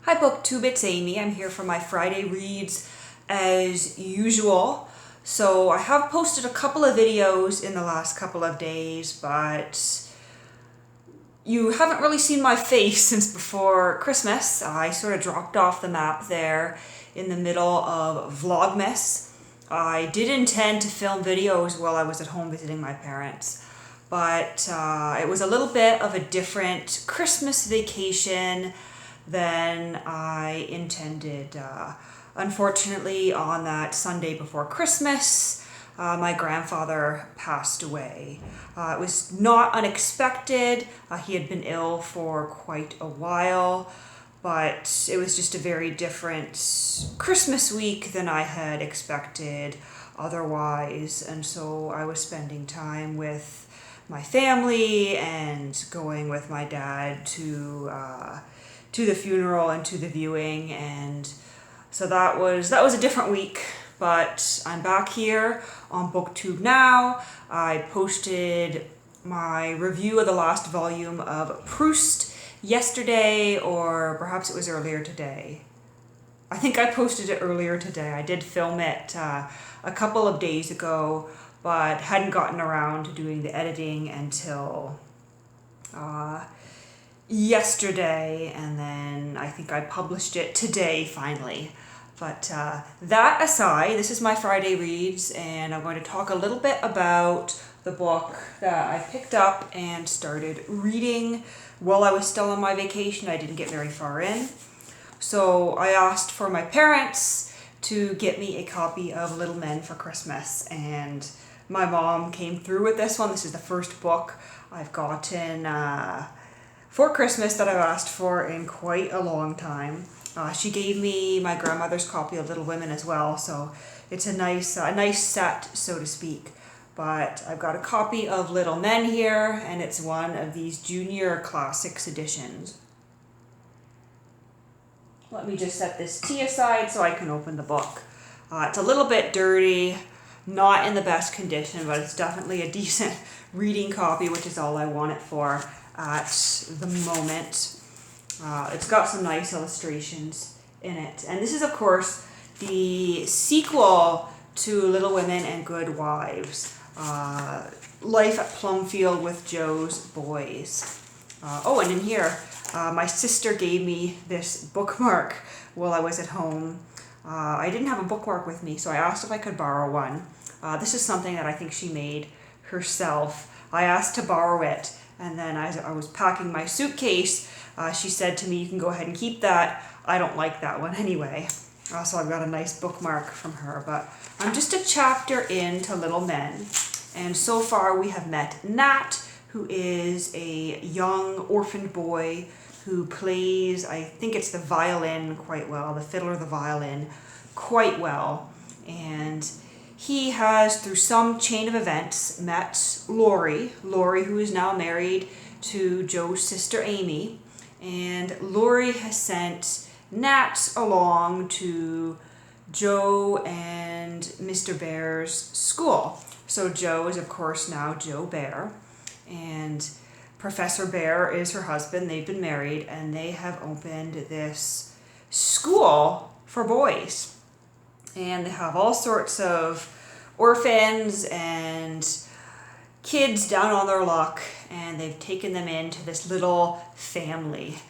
Hi BookTube, it's Amy. I'm here for my Friday reads as usual. So I have posted a couple of videos in the last couple of days, but you haven't really seen my face since before Christmas. I sort of dropped off the map there in the middle of Vlogmas. I did intend to film videos while I was at home visiting my parents, but it was a little bit of a different Christmas vacation than I intended. Unfortunately, on that Sunday before Christmas, my grandfather passed away. It was not unexpected. He had been ill for quite a while, but it was just a very different Christmas week than I had expected otherwise. And so I was spending time with my family and going with my dad to the funeral and to the viewing, and so that was a different week. But I'm back here on BookTube now. I posted my review of the last volume of Proust yesterday, or perhaps it was earlier today. I think I posted it earlier today. I did film it a couple of days ago, but hadn't gotten around to doing the editing until yesterday, and then I think I published it today finally. But that aside, this is my Friday reads, and I'm going to talk a little bit about the book that I picked up and started reading while I was still on my vacation. I didn't get very far in. So I asked for my parents to get me a copy of Little Men for Christmas, and my mom came through with this one. This is the first book I've gotten for Christmas that I've asked for in quite a long time. She gave me my grandmother's copy of Little Women as well, so it's a nice set, so to speak. But I've got a copy of Little Men here, and it's one of these Junior Classics editions. Let me just set this tea aside so I can open the book. It's a little bit dirty, not in the best condition, but it's definitely a decent reading copy, which is all I want it for at the moment. It's got some nice illustrations in it. And this is, of course, the sequel to Little Women and Good Wives. Life at Plumfield with Jo's Boys. And in here, my sister gave me this bookmark while I was at home. I didn't have a bookmark with me, so I asked if I could borrow one. This is something that I think she made herself. I asked to borrow it, and then as I was packing my suitcase, she said to me, "You can go ahead and keep that. I don't like that one anyway." So I've got a nice bookmark from her, but I'm just a chapter into Little Men. And so far we have met Nat, who is a young orphaned boy who plays, I think it's the violin quite well, the fiddle or the violin quite well. And he has, through some chain of events, met Laurie, who is now married to Jo's sister Amy. And Laurie has sent Nat along to Jo and Mr. Bear's school. So Jo is, of course, now Jo Bear, and Professor Bear is her husband. They've been married, and they have opened this school for boys. And they have all sorts of orphans and kids down on their luck, and they've taken them into this little family.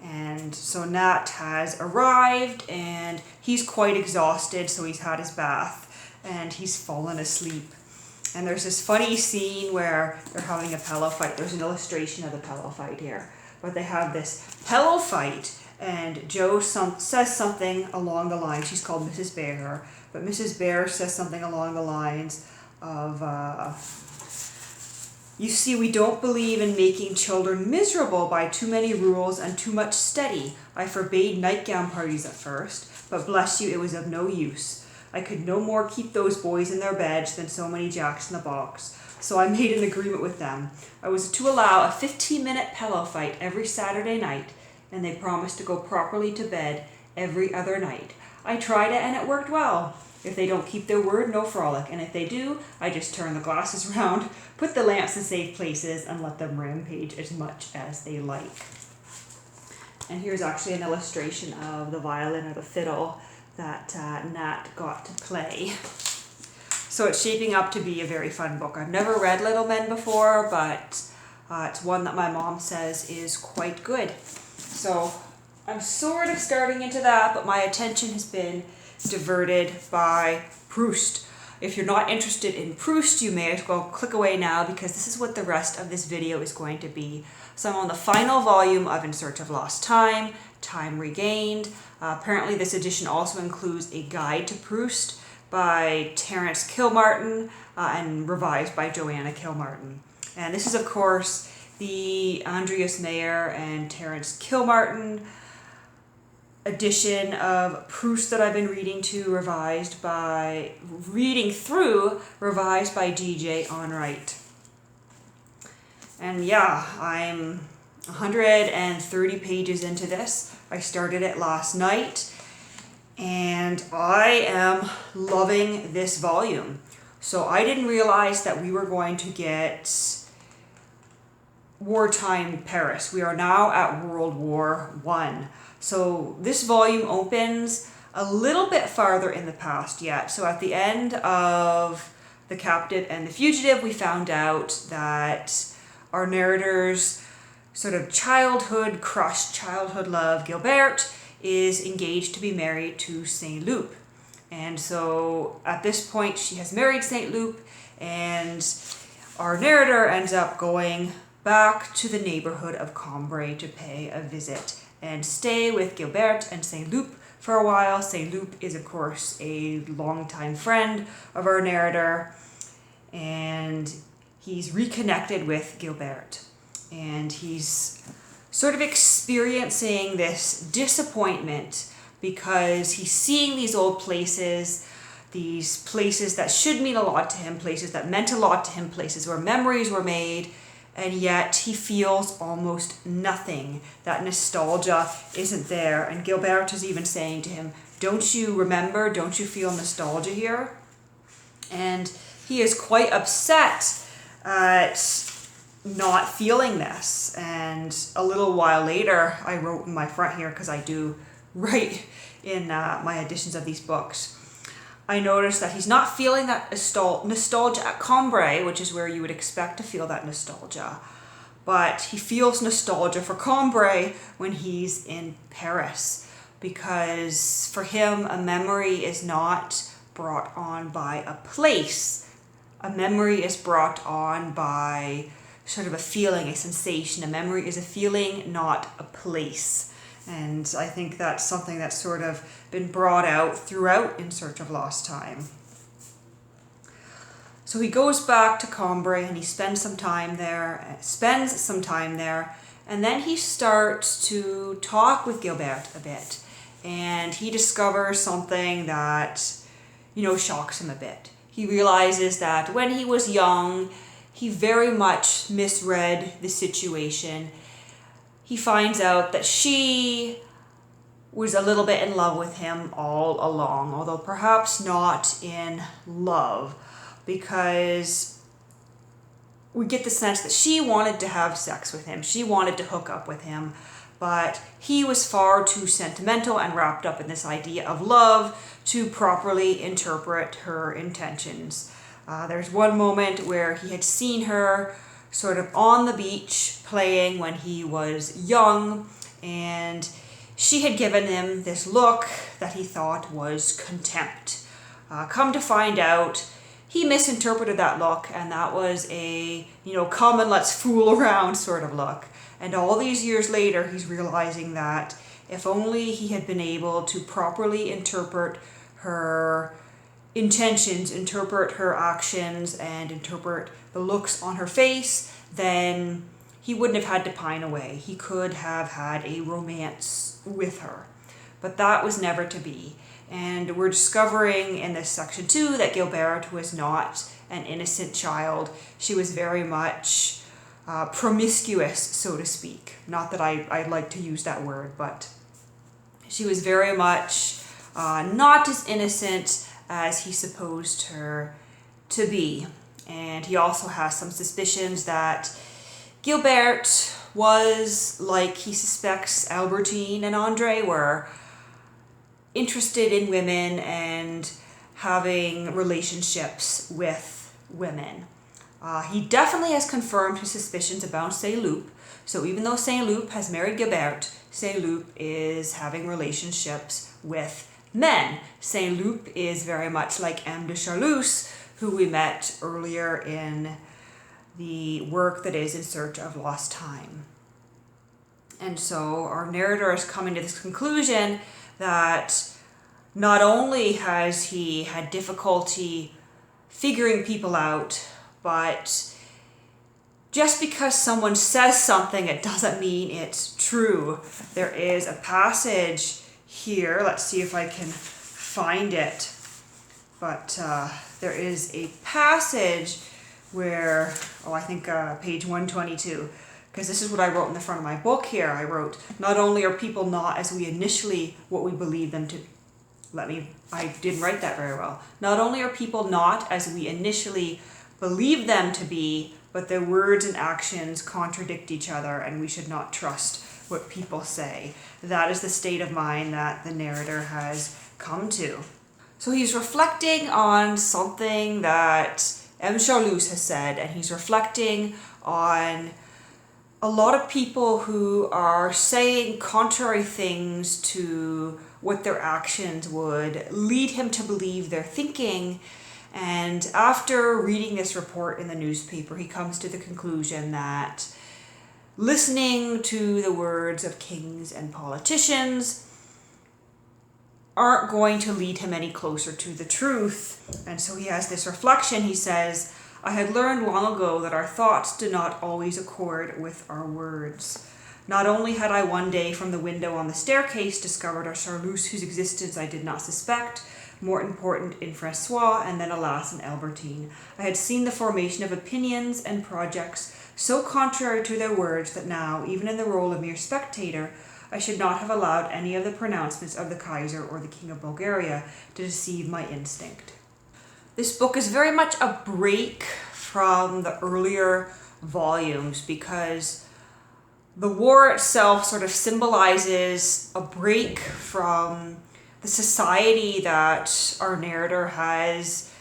And so Nat has arrived, and he's quite exhausted, so he's had his bath, and he's fallen asleep. And there's this funny scene where they're having a pillow fight. There's an illustration of the pillow fight here. But they have this pillow fight, and Jo says something along the lines, she's called Mrs. Bear, but Mrs. Bear says something along the lines of, "You see, we don't believe in making children miserable by too many rules and too much study. I forbade nightgown parties at first, but bless you, it was of no use. I could no more keep those boys in their beds than so many jacks in the box. So I made an agreement with them. I was to allow a 15-minute pillow fight every Saturday night, and they promised to go properly to bed every other night. I tried it, and it worked well. If they don't keep their word, no frolic. And if they do, I just turn the glasses around, put the lamps in safe places, and let them rampage as much as they like." And here's actually an illustration of the violin or the fiddle that Nat got to play. So it's shaping up to be a very fun book. I've never read Little Men before, but it's one that my mom says is quite good. So I'm sort of starting into that, but my attention has been diverted by Proust. If you're not interested in Proust, you may as well click away now, because this is what the rest of this video is going to be. So I'm on the final volume of In Search of Lost Time, Time Regained. Apparently this edition also includes a guide to Proust by Terence Kilmartin and revised by Joanna Kilmartin. And this is, of course, the Andreas Mayer and Terence Kilmartin edition of Proust that I've been reading through, revised by DJ Onright. And yeah, I'm 130 pages into this. I started it last night, and I am loving this volume. So I didn't realize that we were going to get wartime Paris. We are now at World War I. So this volume opens a little bit farther in the past yet. So at the end of The Captive and the Fugitive, we found out that our narrator's sort of childhood crush, childhood love, Gilbert, is engaged to be married to Saint Loup. And so at this point she has married Saint Loup, and our narrator ends up going back to the neighborhood of Cambrai to pay a visit and stay with Gilbert and Saint Loup for a while. Saint Loup is, of course, a longtime friend of our narrator, and he's reconnected with Gilbert, and he's sort of experiencing this disappointment because he's seeing these old places, these places that should mean a lot to him, places that meant a lot to him, places where memories were made, and yet he feels almost nothing. That nostalgia isn't there. And Gilbert is even saying to him, don't you remember? Don't you feel nostalgia here? And he is quite upset at not feeling this. And a little while later, I wrote in my front here, because I do write in my editions of these books, I noticed that he's not feeling that nostalgia at Cambrai, which is where you would expect to feel that nostalgia. But he feels nostalgia for Cambrai when he's in Paris, because for him, a memory is not brought on by a place. A memory is brought on by sort of a feeling, a sensation. A memory is a feeling, not a place. And I think that's something that's sort of been brought out throughout In Search of Lost Time. So he goes back to Cambrai and he spends some time there, and then he starts to talk with Gilbert a bit, and he discovers something that, shocks him a bit. He realizes that when he was young, he very much misread the situation. He finds out that she was a little bit in love with him all along, although perhaps not in love, because we get the sense that she wanted to have sex with him. She wanted to hook up with him, but he was far too sentimental and wrapped up in this idea of love to properly interpret her intentions. There's one moment where he had seen her sort of on the beach playing when he was young, and she had given him this look that he thought was contempt. Come to find out, he misinterpreted that look, and that was a, come and let's fool around sort of look. And all these years later, he's realizing that if only he had been able to properly interpret her intentions, interpret her actions, and interpret the looks on her face, then he wouldn't have had to pine away. He could have had a romance with her. But that was never to be. And we're discovering in this section 2 that Gilbert was not an innocent child. She was very much promiscuous, so to speak. Not that I like to use that word, but she was very much not as innocent as he supposed her to be. And he also has some suspicions that Gilbert was, like he suspects Albertine and Andre were, interested in women and having relationships with women. He definitely has confirmed his suspicions about Saint-Loup. So even though Saint-Loup has married Gilbert, Saint-Loup is having relationships with men. Saint-Loup is very much like M. de Charlus, who we met earlier in the work that is In Search of Lost Time. And so our narrator is coming to this conclusion that not only has he had difficulty figuring people out, but just because someone says something, it doesn't mean it's true. There is a passage here. Let's see if I can find it. But there is a passage where, I think page 122, because this is what I wrote in the front of my book here. I wrote, not only are people not as we initially what we believe them to I didn't write that very well. Not only are people not as we initially believe them to be, but their words and actions contradict each other, and we should not trust what people say. That is the state of mind that the narrator has come to. So he's reflecting on something that M. Charlus has said, and he's reflecting on a lot of people who are saying contrary things to what their actions would lead him to believe they're thinking. And after reading this report in the newspaper, he comes to the conclusion that listening to the words of kings and politicians aren't going to lead him any closer to the truth. And so he has this reflection. He says, I had learned long ago that our thoughts do not always accord with our words. Not only had I one day from the window on the staircase discovered a Charlus whose existence I did not suspect, more important in Francois, and then alas in Albertine. I had seen the formation of opinions and projects so contrary to their words that now, even in the role of mere spectator, I should not have allowed any of the pronouncements of the Kaiser or the King of Bulgaria to deceive my instinct. This book is very much a break from the earlier volumes because the war itself sort of symbolizes a break from the society that our narrator has,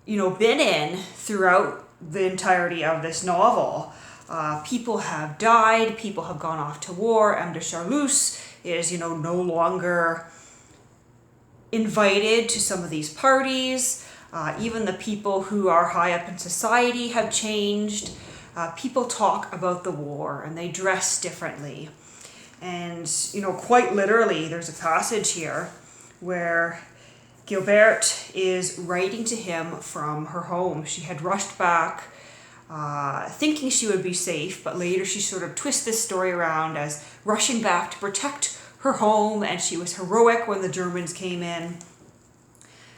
been in throughout the entirety of this novel. People have died, people have gone off to war. M. de Charlus is, no longer invited to some of these parties. Even the people who are high up in society have changed. People talk about the war and they dress differently. And, quite literally, there's a passage here where Gilbert is writing to him from her home. She had rushed back thinking she would be safe, but later she sort of twists this story around as rushing back to protect her home, and she was heroic when the Germans came in.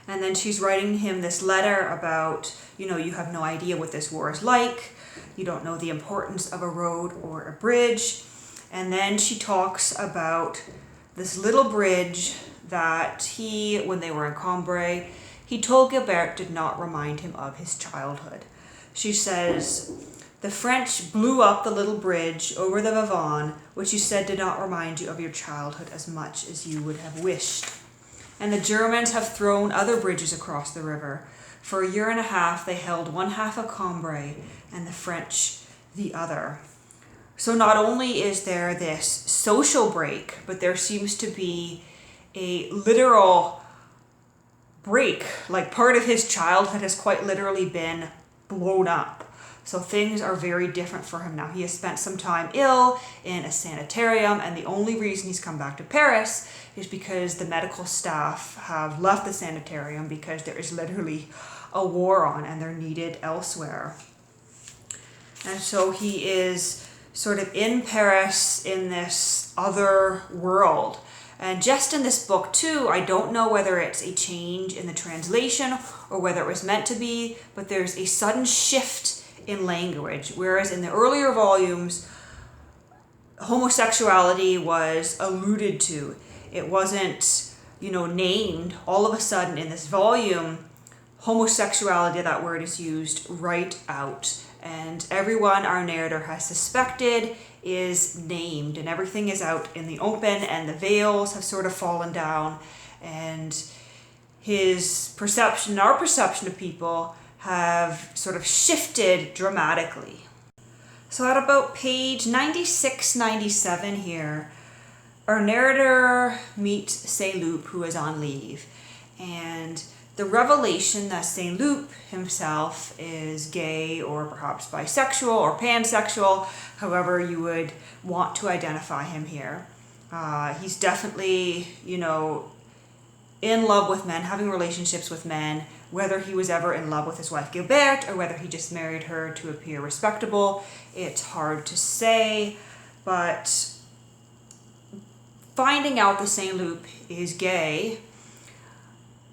And then she's writing him this letter about, you have no idea what this war is like. You don't know the importance of a road or a bridge. And then she talks about this little bridge that he, when they were in Cambrai, he told Gilbert did not remind him of his childhood. She says, the French blew up the little bridge over the Vavon, which you said did not remind you of your childhood as much as you would have wished. And the Germans have thrown other bridges across the river. For a year and a half, they held one half of Cambrai and the French the other. So not only is there this social break, but there seems to be a literal break. Like part of his childhood has quite literally been blown up. So things are very different for him now. He has spent some time ill in a sanitarium, and the only reason he's come back to Paris is because the medical staff have left the sanitarium because there is literally a war on and they're needed elsewhere. And so he is sort of in Paris in this other world. And just in this book too, I don't know whether it's a change in the translation or whether it was meant to be, but there's a sudden shift in language. Whereas in the earlier volumes, homosexuality was alluded to. It wasn't, named. All of a sudden in this volume, homosexuality, that word is used right out. and everyone our narrator has suspected is named, and everything is out in the open, and the veils have sort of fallen down, and his perception, our perception of people have sort of shifted dramatically. So at about page 96, 97 here, our narrator meets Saint Loup, who is on leave, and the revelation that Saint Loup himself is gay or perhaps bisexual or pansexual, however you would want to identify him here. He's definitely, in love with men, having relationships with men, whether he was ever in love with his wife Gilberte or whether he just married her to appear respectable, it's hard to say, but finding out that Saint Loup is gay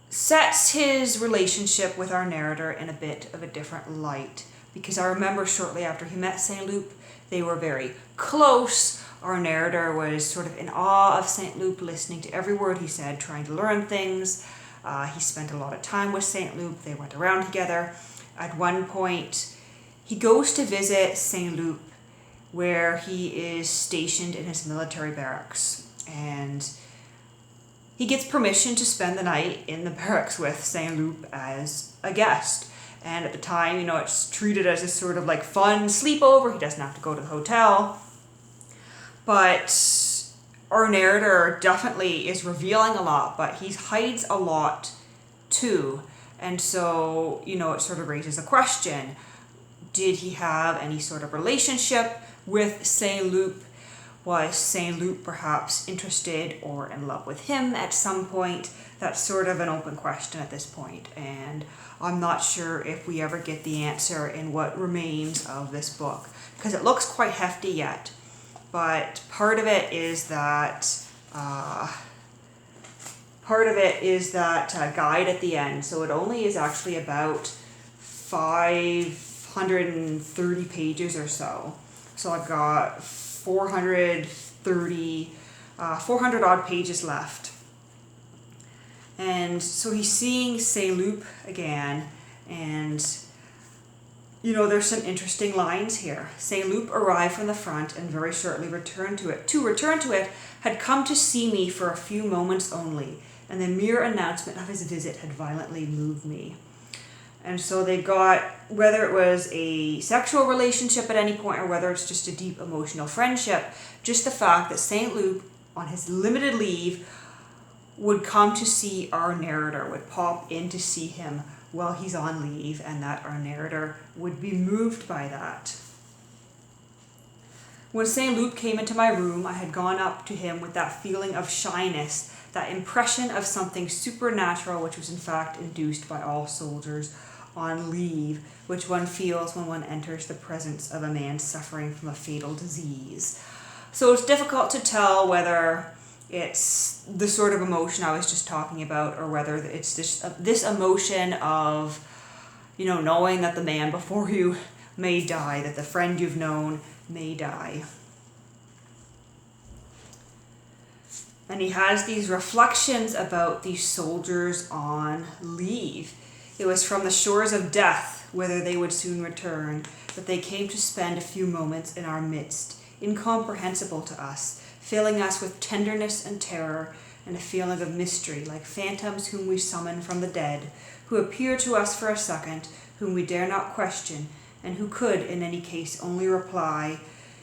sets his relationship with our narrator in a bit of a different light, because I remember shortly after he met Saint Loup, they were very close. Our narrator was sort of in awe of Saint Loup, listening to every word he said, trying to learn things. He spent a lot of time with Saint Loup. They went around together. At one point, he goes to visit Saint Loup, where he is stationed in his military barracks, and he gets permission to spend the night in the barracks with Saint Loup as a guest. And at the time, it's treated as a sort of like fun sleepover. He doesn't have to go to the hotel. But our narrator definitely is revealing a lot, but he hides a lot too. And so, it sort of raises a question. Did he have any sort of relationship with Saint Loup? Was Saint Loup perhaps interested or in love with him at some point? That's sort of an open question at this point, and I'm not sure if we ever get the answer in what remains of this book, because it looks quite hefty yet. But part of it is that guide at the end. So it only is actually about 530 pages or so. So I've got 400 odd pages left. And so he's seeing Saint Loup again, and there's some interesting lines here. Saint Loup arrived from the front and very shortly returned to it. To return to it, had come to see me for a few moments only, and the mere announcement of his visit had violently moved me. And so they got, whether it was a sexual relationship at any point or whether it's just a deep emotional friendship, just the fact that Saint Loup, on his limited leave, would come to see our narrator, would pop in to see him while he's on leave, and that our narrator would be moved by that. When Saint Loup came into my room, I had gone up to him with that feeling of shyness, that impression of something supernatural which was in fact induced by all soldiers on leave, which one feels when one enters the presence of a man suffering from a fatal disease. So it's difficult to tell whether it's the sort of emotion I was just talking about, or whether it's this emotion of, knowing that the man before you may die, that the friend you've known may die. And he has these reflections about these soldiers on leave. It was from the shores of death, whither they would soon return, that they came to spend a few moments in our midst, incomprehensible to us, filling us with tenderness and terror and a feeling of mystery, like phantoms whom we summon from the dead, who appear to us for a second, whom we dare not question, and who could, in any case, only reply,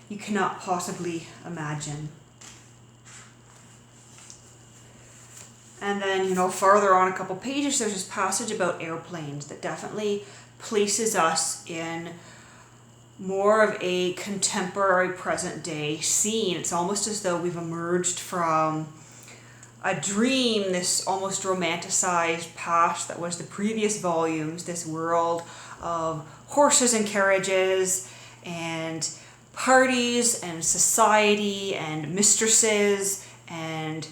"You cannot possibly imagine." And then, farther on a couple pages, there's this passage about airplanes that definitely places us in more of a contemporary present day scene. It's almost as though we've emerged from a dream, this almost romanticized past that was the previous volumes, this world of horses and carriages and parties and society and mistresses and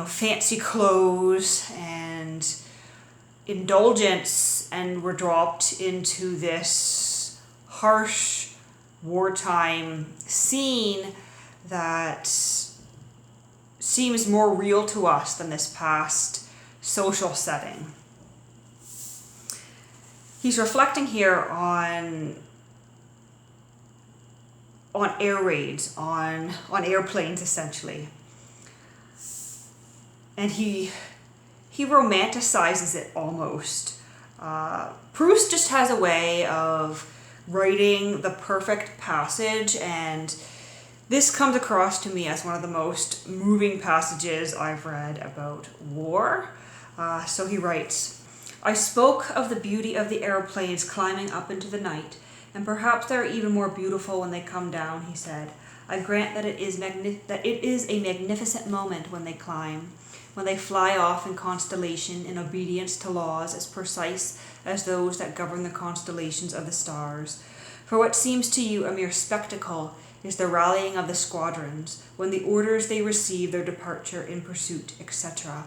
fancy clothes and indulgence, and we're dropped into this harsh wartime scene that seems more real to us than this past social setting. He's reflecting here on on air raids, on airplanes essentially. And he romanticizes it almost. Proust just has a way of writing the perfect passage, and this comes across to me as one of the most moving passages I've read about war. So he writes, "I spoke of the beauty of the airplanes climbing up into the night, and perhaps they're even more beautiful when they come down," he said. "I grant that it is a magnificent moment when they climb, when they fly off in constellation in obedience to laws as precise as those that govern the constellations of the stars. For what seems to you a mere spectacle is the rallying of the squadrons, when the orders they receive their departure in pursuit, etc.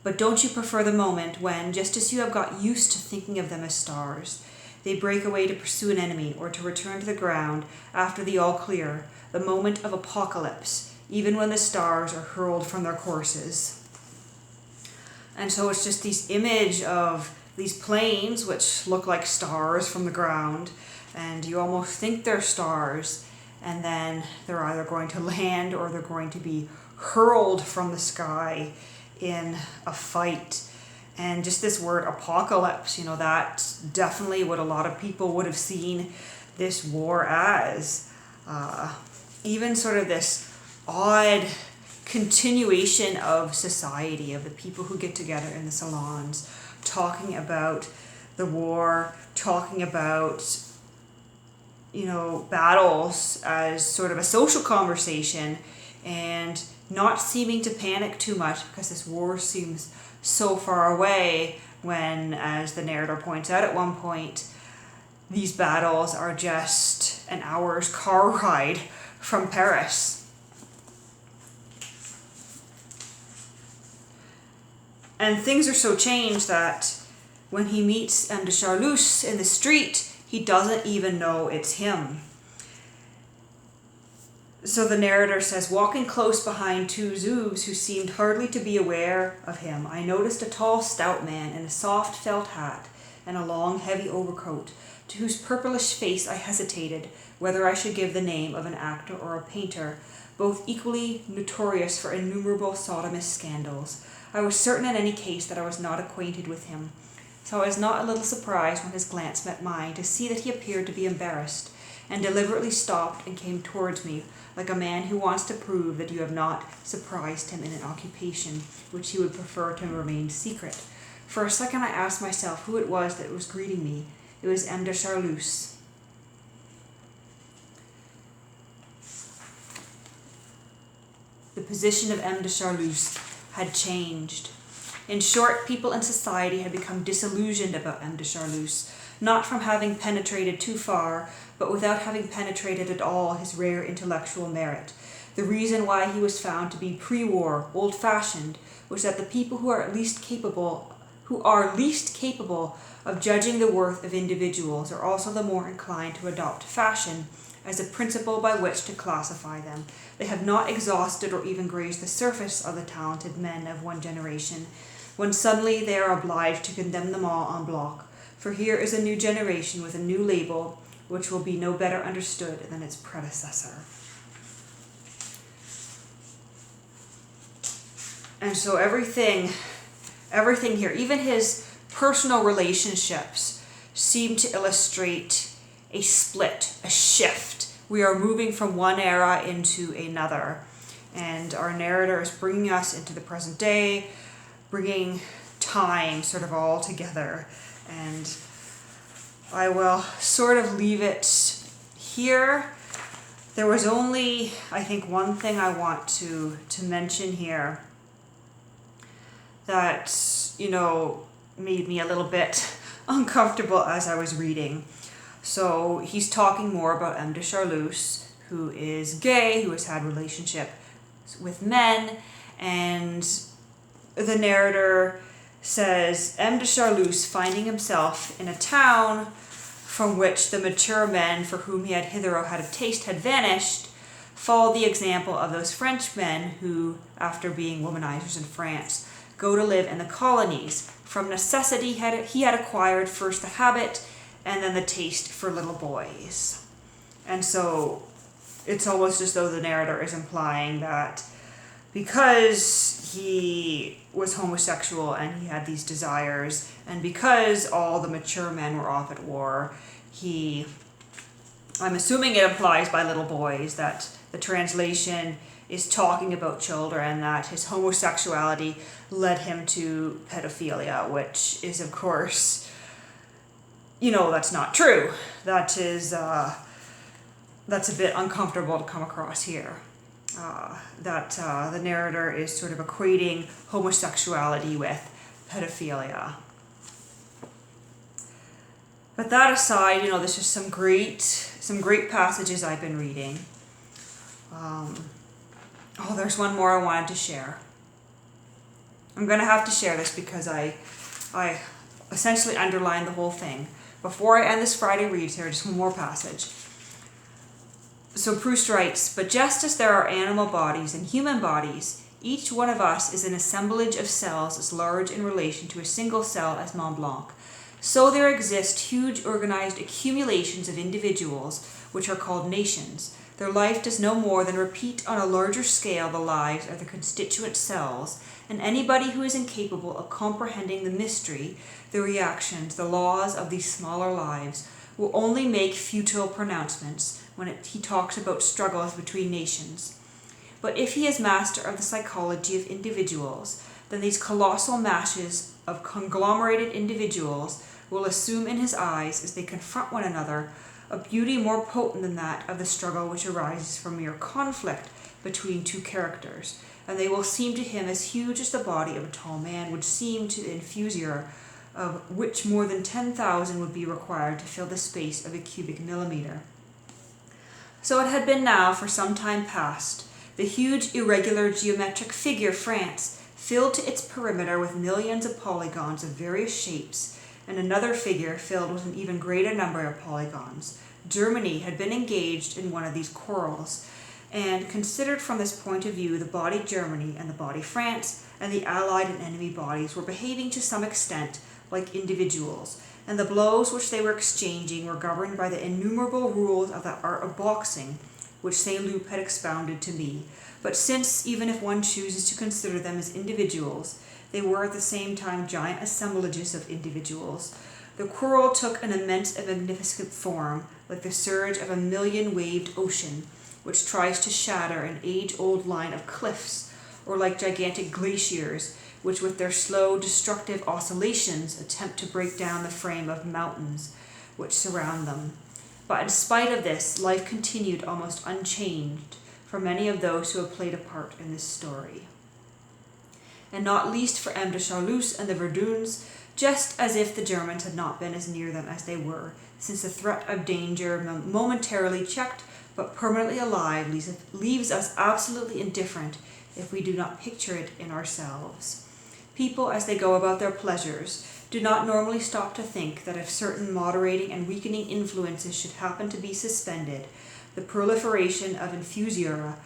But don't you prefer the moment when, just as you have got used to thinking of them as stars, they break away to pursue an enemy or to return to the ground after the all clear, the moment of apocalypse, even when the stars are hurled from their courses?" And so it's just this image of these planes which look like stars from the ground, and you almost think they're stars, and then they're either going to land or they're going to be hurled from the sky in a fight. And just this word apocalypse, that's definitely what a lot of people would have seen this war as. Even sort of this odd continuation of society, of the people who get together in the salons, talking about the war, talking about, battles as sort of a social conversation, and not seeming to panic too much because this war seems so far away when, as the narrator points out at one point, these battles are just an hour's car ride from Paris. And things are so changed that when he meets M. de Charlus in the street, he doesn't even know it's him. So the narrator says, "Walking close behind two Zouaves who seemed hardly to be aware of him, I noticed a tall, stout man in a soft felt hat and a long, heavy overcoat, to whose purplish face I hesitated whether I should give the name of an actor or a painter, both equally notorious for innumerable sodomist scandals. I was certain in any case that I was not acquainted with him, so I was not a little surprised when his glance met mine to see that he appeared to be embarrassed, and deliberately stopped and came towards me, like a man who wants to prove that you have not surprised him in an occupation which he would prefer to remain secret. For a second I asked myself who it was that was greeting me. It was M. de Charlus. The position of M. de Charlus had changed. In short, people in society had become disillusioned about M. de Charlus, not from having penetrated too far, but without having penetrated at all his rare intellectual merit. The reason why he was found to be pre-war, old-fashioned, was that the people who are least capable of judging the worth of individuals are also the more inclined to adopt fashion as a principle by which to classify them. They have not exhausted or even grazed the surface of the talented men of one generation, when suddenly they are obliged to condemn them all en bloc. For here is a new generation with a new label, which will be no better understood than its predecessor. And so everything here, even his personal relationships, seem to illustrate a split, a shift. We are moving from one era into another. And our narrator is bringing us into the present day, bringing time sort of all together. And I will sort of leave it here. There was only, I think, one thing I want to mention here that, made me a little bit uncomfortable as I was reading. So he's talking more about M. de Charlus, who is gay, who has had relationship with men, and the narrator says, M. de Charlus, finding himself in a town from which the mature men for whom he had hitherto had a taste had vanished, followed the example of those Frenchmen who, after being womanizers in France, go to live in the colonies. From necessity he had acquired first the habit and then the taste for little boys. And so it's almost as though the narrator is implying that because he was homosexual and he had these desires, and because all the mature men were off at war, I'm assuming it implies by little boys, that the translation is talking about children, that his homosexuality led him to pedophilia, which is, of course, that's not true. That's a bit uncomfortable to come across here. That the narrator is sort of equating homosexuality with pedophilia. But that aside, there's just some great passages I've been reading. There's one more I wanted to share. I'm going to have to share this because I essentially underlined the whole thing. Before I end this Friday read here, just one more passage. So Proust writes, "But just as there are animal bodies and human bodies, each one of us is an assemblage of cells as large in relation to a single cell as Mont Blanc. So there exist huge organized accumulations of individuals, which are called nations. Their life does no more than repeat on a larger scale the lives of the constituent cells, and anybody who is incapable of comprehending the mystery, the reactions, the laws of these smaller lives, will only make futile pronouncements when he talks about struggles between nations. But if he is master of the psychology of individuals, then these colossal masses of conglomerated individuals will assume in his eyes, as they confront one another, a beauty more potent than that of the struggle which arises from mere conflict between two characters, and they will seem to him as huge as the body of a tall man would seem to the infuser, of which more than 10,000 would be required to fill the space of a cubic millimeter." So it had been now for some time past, the huge irregular geometric figure France, filled to its perimeter with millions of polygons of various shapes, and another figure filled with an even greater number of polygons. Germany had been engaged in one of these quarrels, and considered from this point of view, the body Germany and the body France and the allied and enemy bodies were behaving to some extent like individuals, and the blows which they were exchanging were governed by the innumerable rules of the art of boxing, which St. Luc had expounded to me. But since, even if one chooses to consider them as individuals, they were at the same time giant assemblages of individuals, the quarrel took an immense and magnificent form, like the surge of a million-waved ocean, which tries to shatter an age-old line of cliffs, or like gigantic glaciers, which with their slow, destructive oscillations attempt to break down the frame of mountains which surround them. But in spite of this, life continued almost unchanged for many of those who have played a part in this story. And not least for M. de Charlus and the Verduns, just as if the Germans had not been as near them as they were, since the threat of danger momentarily checked but permanently alive leaves us absolutely indifferent if we do not picture it in ourselves. People, as they go about their pleasures, do not normally stop to think that if certain moderating and weakening influences should happen to be suspended, the proliferation of infusura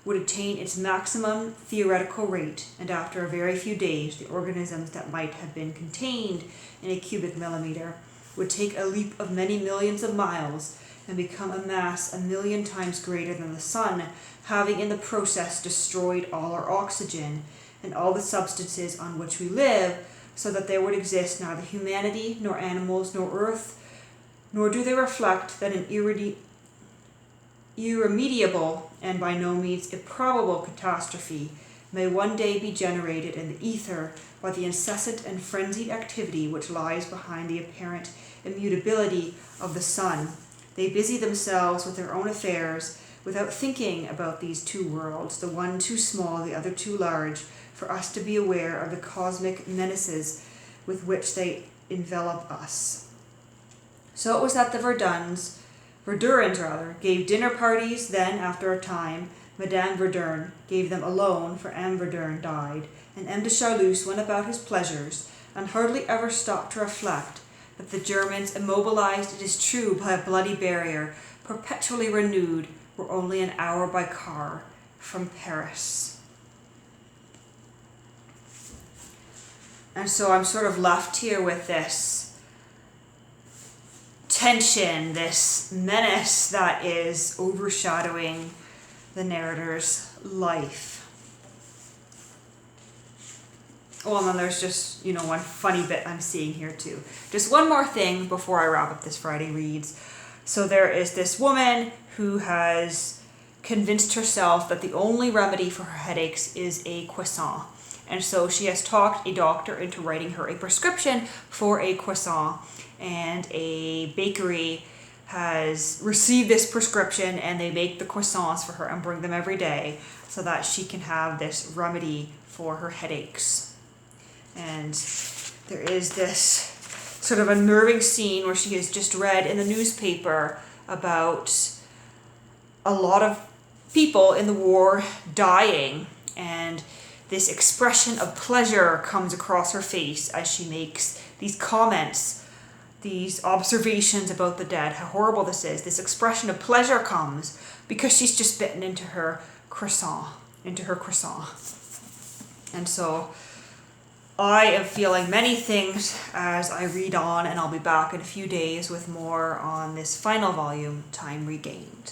would attain its maximum theoretical rate, and after a very few days, the organisms that might have been contained in a cubic millimeter would take a leap of many millions of miles and become a mass 1,000,000 times greater than the sun, having in the process destroyed all our oxygen and all the substances on which we live, so that there would exist neither humanity, nor animals, nor earth, nor do they reflect that an irremediable and by no means improbable catastrophe may one day be generated in the ether by the incessant and frenzied activity which lies behind the apparent immutability of the sun. They busy themselves with their own affairs without thinking about these two worlds, the one too small, the other too large, for us to be aware of the cosmic menaces with which they envelop us. So it was that the Verdurins gave dinner parties. Then, after a time, Madame Verdun gave them alone, for M. Verdun died, and M. de Charlus went about his pleasures, and hardly ever stopped to reflect that the Germans, immobilized, it is true, by a bloody barrier, perpetually renewed, were only an hour by car from Paris. And so I'm sort of left here with this tension, this menace that is overshadowing the narrator's life. Oh, and then there's just, one funny bit I'm seeing here too. Just one more thing before I wrap up this Friday Reads. So there is this woman who has convinced herself that the only remedy for her headaches is a croissant. And so she has talked a doctor into writing her a prescription for a croissant. And a bakery has received this prescription and they make the croissants for her and bring them every day so that she can have this remedy for her headaches. And there is this sort of unnerving scene where she has just read in the newspaper about a lot of people in the war dying, and this expression of pleasure comes across her face as she makes these comments, these observations about the dead, how horrible this is. This expression of pleasure comes because she's just bitten into her croissant. And so I am feeling many things as I read on, and I'll be back in a few days with more on this final volume, Time Regained.